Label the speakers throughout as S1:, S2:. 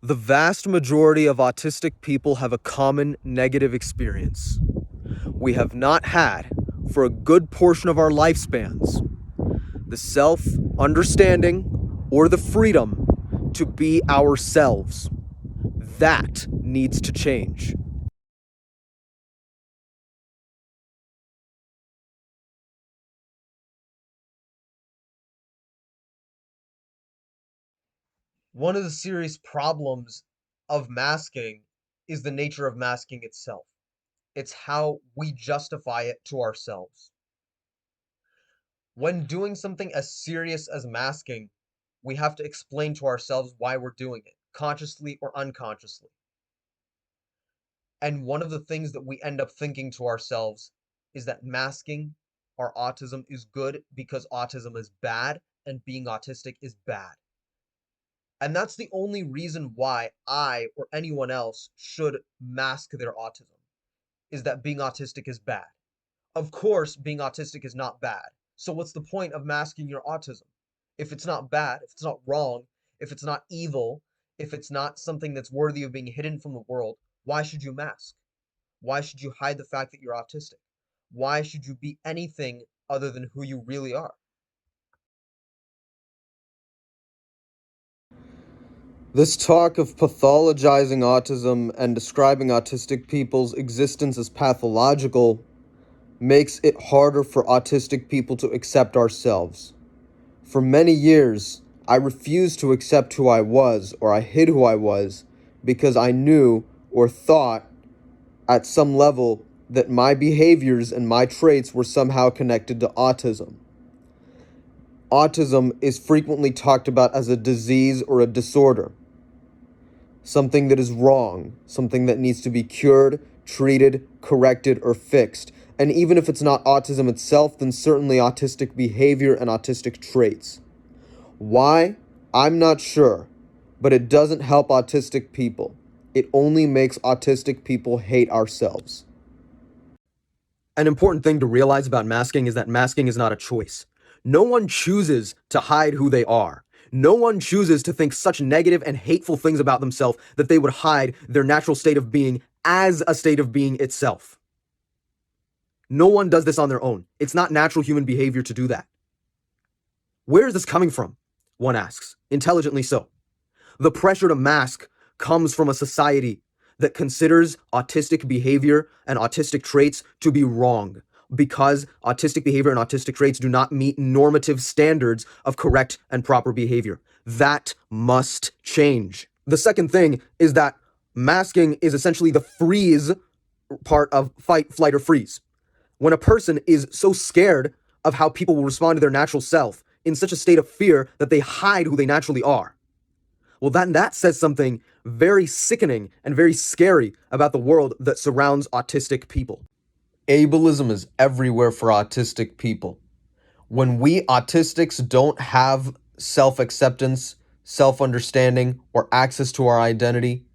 S1: The vast majority of autistic people have a common negative experience. We have not had, for a good portion of our lifespans, the self understanding or the freedom to be ourselves. That needs to change. One of the serious problems of masking is the nature of masking itself. It's how we justify it to ourselves. When doing something as serious as masking, we have to explain to ourselves why we're doing it, consciously or unconsciously. And one of the things that we end up thinking to ourselves is that masking our autism is good because autism is bad and being autistic is bad. And that's the only reason why I or anyone else should mask their autism, is that being autistic is bad. Of course, being autistic is not bad. So what's the point of masking your autism? If it's not bad, if it's not wrong, if it's not evil, if it's not something that's worthy of being hidden from the world, why should you mask? Why should you hide the fact that you're autistic? Why should you be anything other than who you really are? This talk of pathologizing autism and describing autistic people's existence as pathological makes it harder for autistic people to accept ourselves. For many years, I refused to accept who I was, or I hid who I was, because I knew or thought at some level that my behaviors and my traits were somehow connected to autism. Autism is frequently talked about as a disease or a disorder, something that is wrong, something that needs to be cured, treated, corrected, or fixed. And even if it's not autism itself, then certainly autistic behavior and autistic traits. Why? I'm not sure, but it doesn't help autistic people. It only makes autistic people hate ourselves. An important thing to realize about masking is that masking is not a choice. No one chooses to hide who they are. No one chooses to think such negative and hateful things about themselves that they would hide their natural state of being as a state of being itself. No one does this on their own. It's not natural human behavior to do that. Where is this coming from? One asks, intelligently so. The pressure to mask comes from a society that considers autistic behavior and autistic traits to be wrong, because autistic behavior and autistic traits do not meet normative standards of correct and proper behavior. That must change. The second thing is that masking is essentially the freeze part of fight, flight, or freeze. When a person is so scared of how people will respond to their natural self, in such a state of fear that they hide who they naturally are. Well, that says something very sickening and very scary about the world that surrounds autistic people. Ableism is everywhere for autistic people. When we autistics don't have self-acceptance, self-understanding, or access to our identity,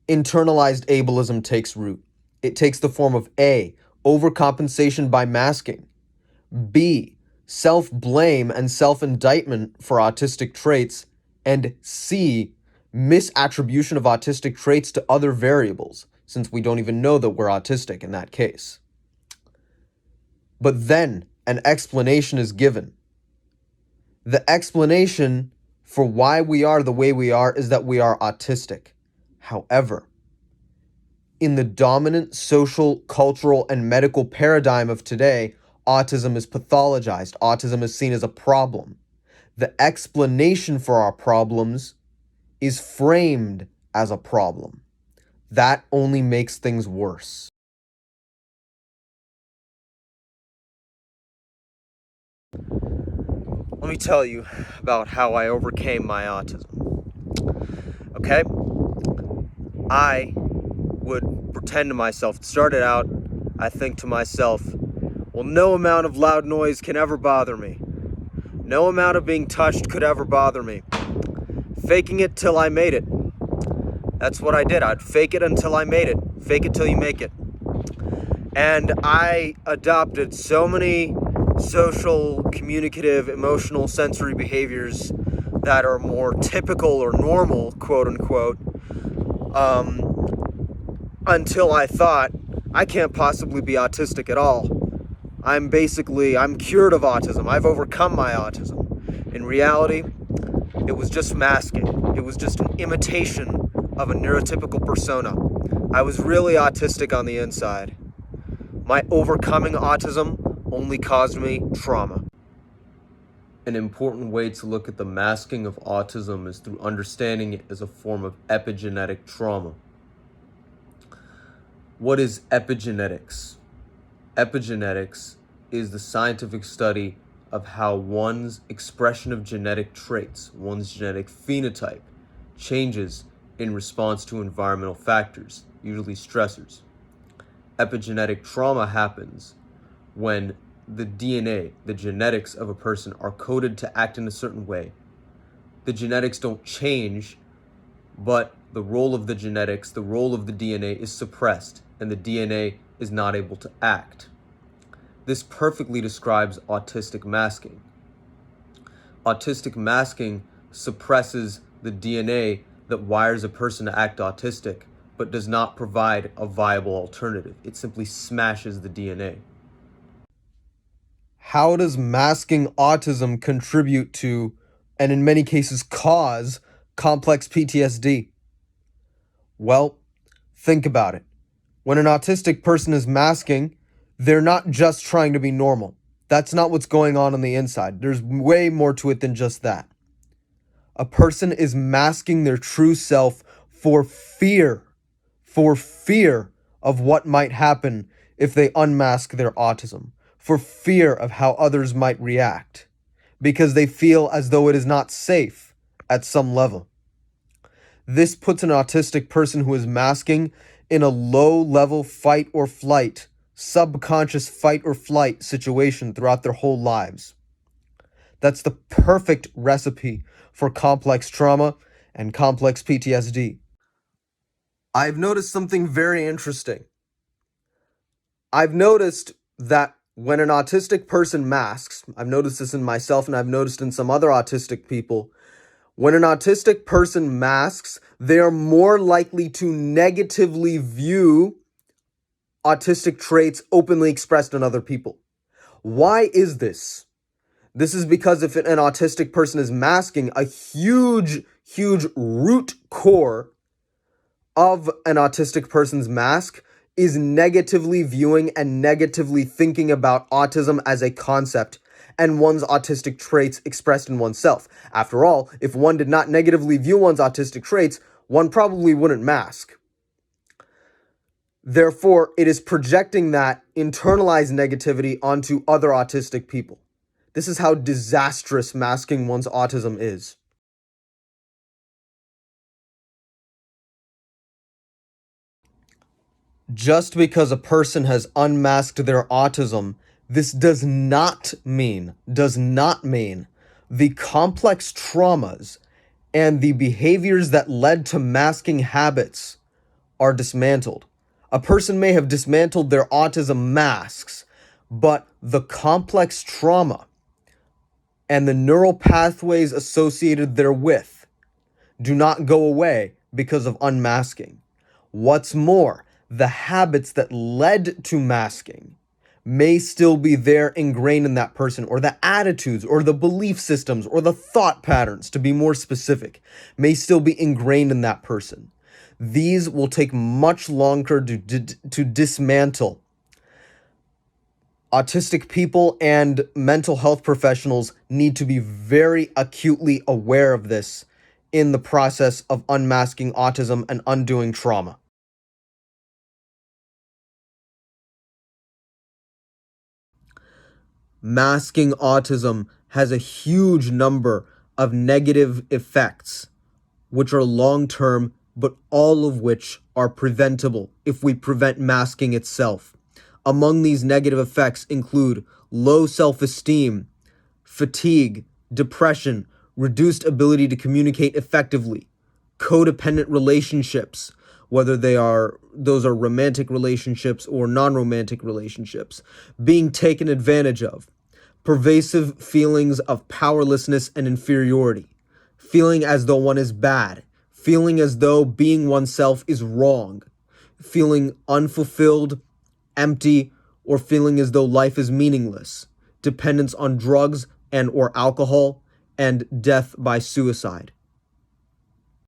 S1: internalized ableism takes root. It takes the form of A, overcompensation by masking, B, self-blame and self-indictment for autistic traits, and C, misattribution of autistic traits to other variables, since we don't even know that we're autistic in that case. But then an explanation is given. The explanation for why we are the way we are is that we are autistic. However, in the dominant social, cultural, and medical paradigm of today, autism is pathologized. Autism is seen as a problem. The explanation for our problems is framed as a problem. That only makes things worse. Let me tell you about how I overcame my autism. Okay? I would pretend to myself. It started out, I think to myself, well, no amount of loud noise can ever bother me. No amount of being touched could ever bother me. Faking it till I made it. That's what I did. I'd fake it until I made it. Fake it till you make it. And I adopted so many social, communicative, emotional, sensory behaviors that are more typical or normal, quote unquote, until I thought, I can't possibly be autistic at all. I'm cured of autism. I've overcome my autism. In reality, it was just masking. It was just an imitation of a neurotypical persona. I was really autistic on the inside. My overcoming autism only caused me trauma. An important way to look at the masking of autism is through understanding it as a form of epigenetic trauma. What is epigenetics? Epigenetics is the scientific study of how one's expression of genetic traits, one's genetic phenotype, changes in response to environmental factors, usually stressors. Epigenetic trauma happens when the DNA, the genetics of a person, are coded to act in a certain way. The genetics don't change, but the role of the genetics, the role of the DNA is suppressed, and the DNA is not able to act. This perfectly describes autistic masking. Autistic masking suppresses the DNA that wires a person to act autistic, but does not provide a viable alternative. It simply smashes the DNA. How does masking autism contribute to, and in many cases cause, complex PTSD? Well, think about it. When an autistic person is masking, they're not just trying to be normal. That's not what's going on the inside. There's way more to it than just that. A person is masking their true self for fear of what might happen if they unmask their autism, for fear of how others might react, because they feel as though it is not safe at some level. This puts an autistic person who is masking in a low-level fight or flight, subconscious fight or flight situation throughout their whole lives. That's the perfect recipe for complex trauma and complex PTSD. I've noticed something very interesting. I've noticed that when an autistic person masks, I've noticed this in myself and I've noticed in some other autistic people, when an autistic person masks, they are more likely to negatively view autistic traits openly expressed in other people. Why is this? This is because if an autistic person is masking, a huge root core of an autistic person's mask is negatively viewing and negatively thinking about autism as a concept and one's autistic traits expressed in oneself. After all, if one did not negatively view one's autistic traits, one probably wouldn't mask. Therefore, it is projecting that internalized negativity onto other autistic people. This is how disastrous masking one's autism is. Just because a person has unmasked their autism, this does not mean the complex traumas and the behaviors that led to masking habits are dismantled. A person may have dismantled their autism masks, but the complex trauma and the neural pathways associated therewith do not go away because of unmasking. What's more, the habits that led to masking may still be there ingrained in that person, or the attitudes or the belief systems or the thought patterns, to be more specific, may still be ingrained in that person. These will take much longer to dismantle. Autistic people and mental health professionals need to be very acutely aware of this in the process of unmasking autism and undoing trauma. Masking autism has a huge number of negative effects, which are long-term, but all of which are preventable if we prevent masking itself. Among these negative effects include low self-esteem, fatigue, depression, reduced ability to communicate effectively, codependent relationships, whether those are romantic relationships or non-romantic relationships, being taken advantage of, pervasive feelings of powerlessness and inferiority, feeling as though one is bad, feeling as though being oneself is wrong, feeling unfulfilled, empty, or feeling as though life is meaningless, dependence on drugs and or alcohol, and death by suicide.